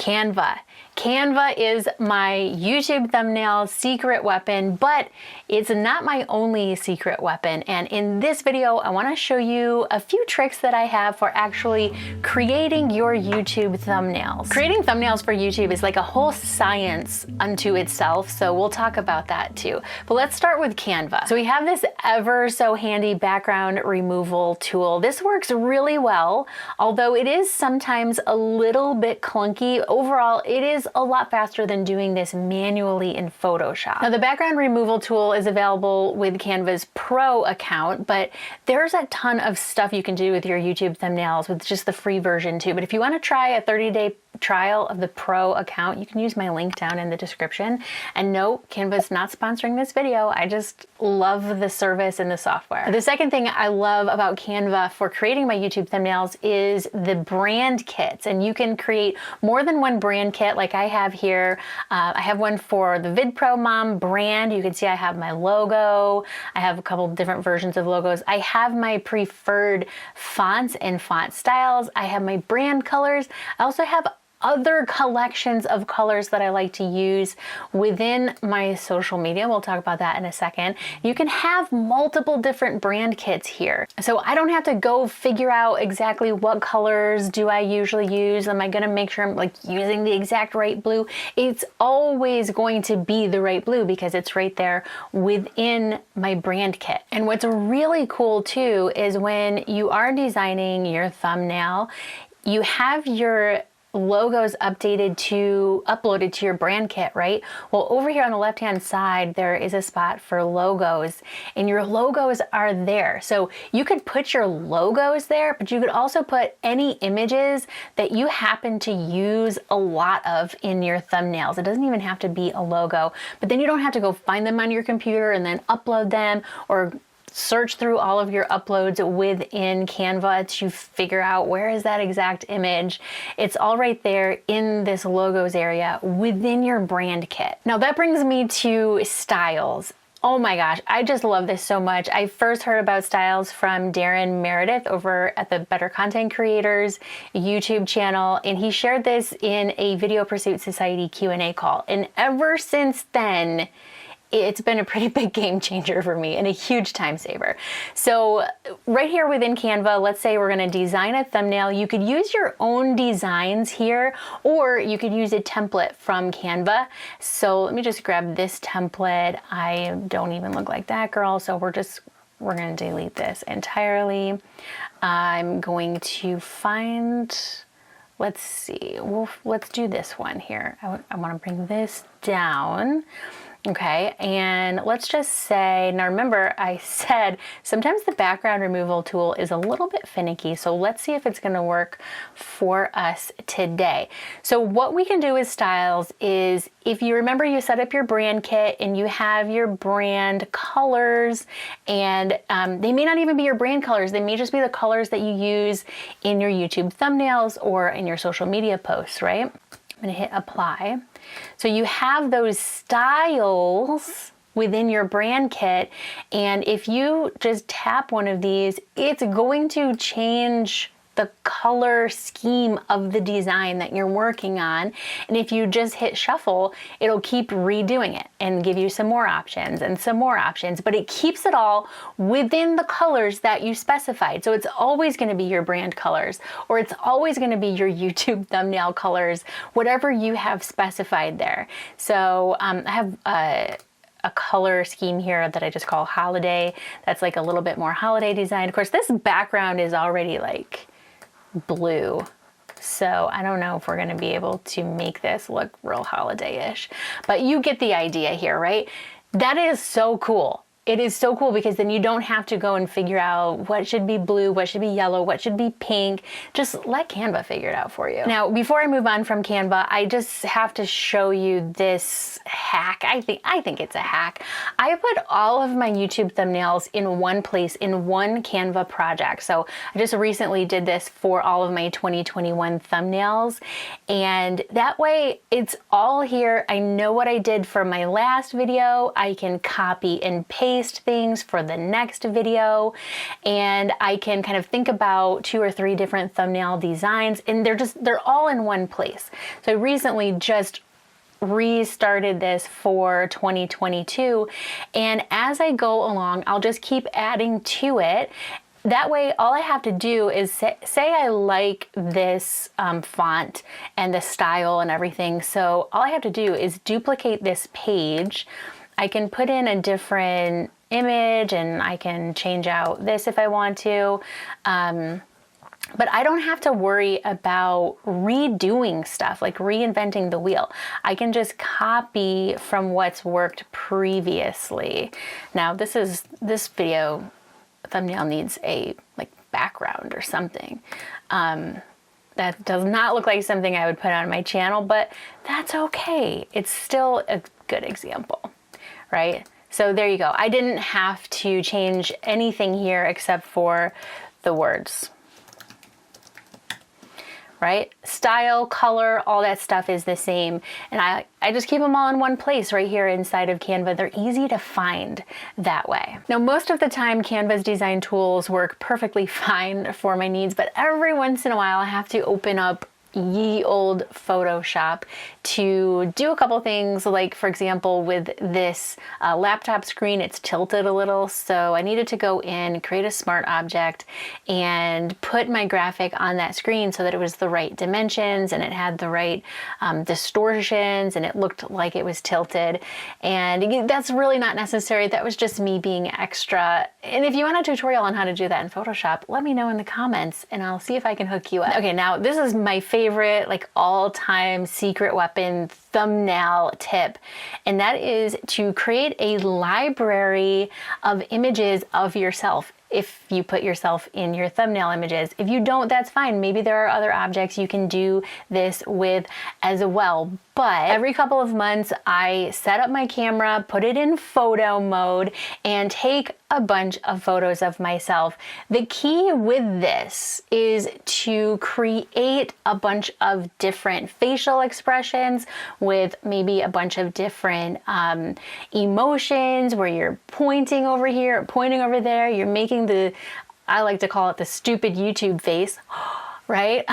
Canva. Canva is my YouTube thumbnail secret weapon, but it's not my only secret weapon. And in this video, I want to show you a few tricks that I have for actually creating your YouTube thumbnails. Creating thumbnails for YouTube is like a whole science unto itself, so we'll talk about that too. But let's start with Canva. So we have this ever so handy background removal tool. This works really well, although it is sometimes a little bit clunky. Overall, it is a lot faster than doing this manually in Photoshop. Now, the background removal tool is available with Canva's Pro account, but there's a ton of stuff you can do with your YouTube thumbnails with just the free version too. But if you want to try a 30-day trial of the Pro account, you can use my link down in the description. And no, Canva's not sponsoring this video. I just love the service and the software. The second thing I love about Canva for creating my YouTube thumbnails is the brand kits. And you can create more than one brand kit like I have here. I have one for the VidPro Mom brand. You can see I have my logo. I have a couple different versions of logos. I have my preferred fonts and font styles. I have my brand colors. I also have other collections of colors that I like to use within my social media. We'll talk about that in a second. You can have multiple different brand kits here. So I don't have to go figure out exactly what colors do I usually use. Am I gonna make sure I'm like using the exact right blue? It's always going to be the right blue because it's right there within my brand kit. And what's really cool too is when you are designing your thumbnail, you have your logos uploaded to your brand kit, right? Well, over here on the left-hand side, there is a spot for logos, and your logos are there. So you could put your logos there, but you could also put any images that you happen to use a lot of in your thumbnails. It doesn't even have to be a logo, but then you don't have to go find them on your computer and then upload them or search through all of your uploads within Canva to figure out where is that exact image. It's all right there in this logos area within your brand kit. Now that brings me to styles. Oh my gosh, I just love this so much. I first heard about styles from Darren Meredith over at the Better Content Creators YouTube channel, and he shared this in a Video Pursuit Society Q&A call. And ever since then, it's been a pretty big game changer for me and a huge time saver. So right here within Canva, let's say we're gonna design a thumbnail. You could use your own designs here, or you could use a template from Canva. So let me just grab this template. I don't even look like that girl, so we're gonna delete this entirely. I'm going to find, let's see, let's do this one here. I wanna bring this down. Okay, and let's just say, now remember I said sometimes the background removal tool is a little bit finicky, so let's see if it's gonna work for us today. So what we can do with styles is, if you remember you set up your brand kit and you have your brand colors, and they may not even be your brand colors, they may just be the colors that you use in your YouTube thumbnails or in your social media posts, right? I'm gonna hit apply. So you have those styles within your brand kit, and if you just tap one of these, it's going to change the color scheme of the design that you're working on. And if you just hit shuffle, it'll keep redoing it and give you some more options and some more options, but it keeps it all within the colors that you specified. So it's always gonna be your brand colors, or it's always gonna be your YouTube thumbnail colors, whatever you have specified there. So I have a color scheme here that I just call holiday. That's like a little bit more holiday design. Of course, this background is already like blue, so I don't know if we're gonna be able to make this look real holiday-ish, but you get the idea here, right? That is so cool. It is so cool because then you don't have to go and figure out what should be blue, what should be yellow, what should be pink. Just let Canva figure it out for you. Now, before I move on from Canva, I just have to show you this hack. I think it's a hack. I put all of my YouTube thumbnails in one place, in one Canva project. So I just recently did this for all of my 2021 thumbnails. And that way it's all here. I know what I did for my last video. I can copy and paste paste things for the next video, and I can kind of think about 2 or 3 different thumbnail designs, and they're all in one place. So I recently just restarted this for 2022, and as I go along, I'll just keep adding to it. That way, all I have to do is say I like this font and the style and everything. So all I have to do is duplicate this page. I can put in a different image and I can change out this if I want to. But I don't have to worry about redoing stuff, like reinventing the wheel. I can just copy from what's worked previously. Now, this video thumbnail needs a background or something. That does not look like something I would put on my channel, but that's okay. It's still a good example, right? So there you go. I didn't have to change anything here except for the words, right? Style, color, all that stuff is the same. And I just keep them all in one place right here inside of Canva. They're easy to find that way. Now, most of the time, Canva's design tools work perfectly fine for my needs, but every once in a while I have to open up ye old Photoshop to do a couple things. Like, for example, with this laptop screen, it's tilted a little, so I needed to go in, create a smart object, and put my graphic on that screen so that it was the right dimensions and it had the right distortions and it looked like it was tilted. And that's really not necessary. That was just me being extra. And if you want a tutorial on how to do that in Photoshop, let me know in the comments and I'll see if I can hook you up. Okay, now this is my favorite all-time secret weapon thumbnail tip, and that is to create a library of images of yourself. If you put yourself in your thumbnail images. If you don't, that's fine. Maybe there are other objects you can do this with as well. But every couple of months, I set up my camera, put it in photo mode, and take a bunch of photos of myself. The key with this is to create a bunch of different facial expressions with maybe a bunch of different emotions where you're pointing over here, pointing over there, you're making I like to call it the stupid YouTube face, right?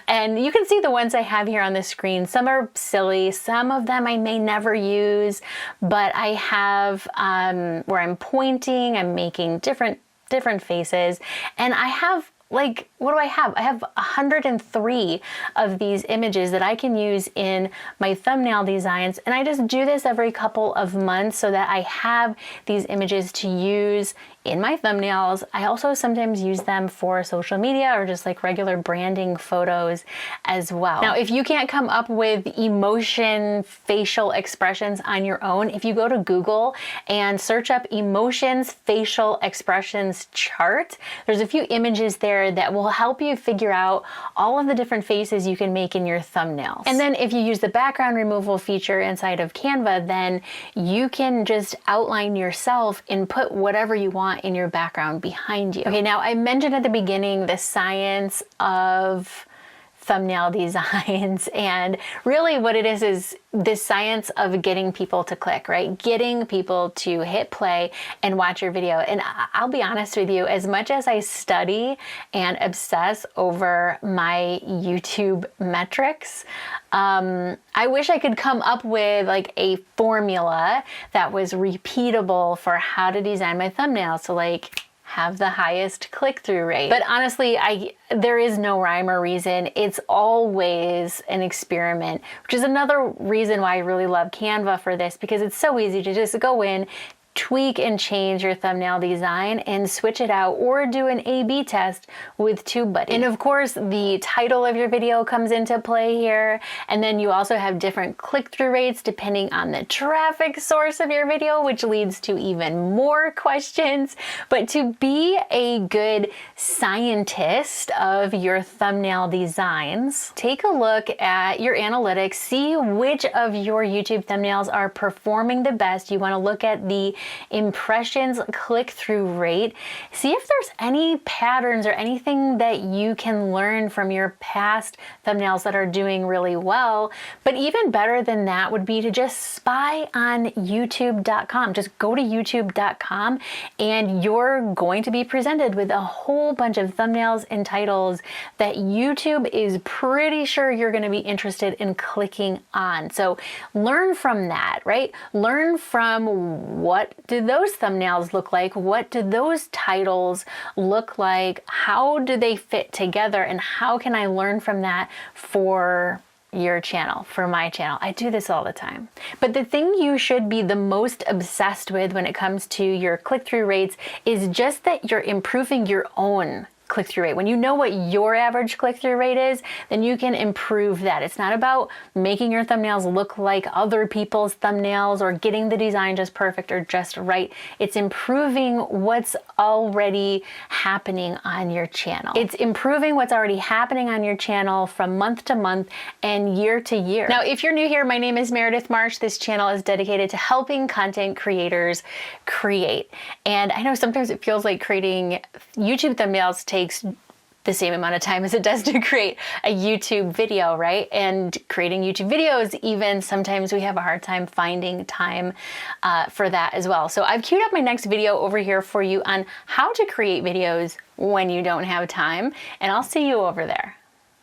And you can see the ones I have here on the screen. Some are silly, some of them I may never use, but I have where I'm pointing, I'm making different faces, and I have what do I have? I have 103 of these images that I can use in my thumbnail designs. And I just do this every couple of months so that I have these images to use in my thumbnails. I also sometimes use them for social media or just regular branding photos as well. Now, if you can't come up with emotion facial expressions on your own, if you go to Google and search up emotions facial expressions chart, there's a few images there that will help you figure out all of the different faces you can make in your thumbnails. And then if you use the background removal feature inside of Canva, then you can just outline yourself and put whatever you want in your background behind you. Okay, now I mentioned at the beginning the science of thumbnail designs, and really what it is this science of getting people to click, right? Getting people to hit play and watch your video. And I'll be honest with you, as much as I study and obsess over my YouTube metrics, I wish I could come up with a formula that was repeatable for how to design my thumbnails. So have the highest click-through rate. But honestly, there is no rhyme or reason. It's always an experiment, which is another reason why I really love Canva for this, because it's so easy to just go in, tweak and change your thumbnail design and switch it out, or do an A/B test with TubeBuddy. And of course, the title of your video comes into play here. And then you also have different click-through rates depending on the traffic source of your video, which leads to even more questions. But to be a good scientist of your thumbnail designs, take a look at your analytics, see which of your YouTube thumbnails are performing the best. You want to look at the impressions, click-through rate. See if there's any patterns or anything that you can learn from your past thumbnails that are doing really well. But even better than that would be to just spy on YouTube.com. Just go to YouTube.com and you're going to be presented with a whole bunch of thumbnails and titles that YouTube is pretty sure you're going to be interested in clicking on. So learn from that, right? Learn from what do those thumbnails look like? What do those titles look like? How do they fit together? And how can I learn from that for your channel, for my channel? I do this all the time. But the thing you should be the most obsessed with when it comes to your click-through rates is just that you're improving your own click-through rate. When you know what your average click-through rate is, then you can improve that. It's not about making your thumbnails look like other people's thumbnails or getting the design just perfect or just right. It's improving what's already happening on your channel. It's improving what's already happening on your channel from month to month and year to year. Now, if you're new here, my name is Meredith Marsh. This channel is dedicated to helping content creators create. And I know sometimes it feels like creating YouTube thumbnails takes the same amount of time as it does to create a YouTube video, right? And creating YouTube videos, even sometimes we have a hard time finding time for that as well. So I've queued up my next video over here for you on how to create videos when you don't have time, and I'll see you over there.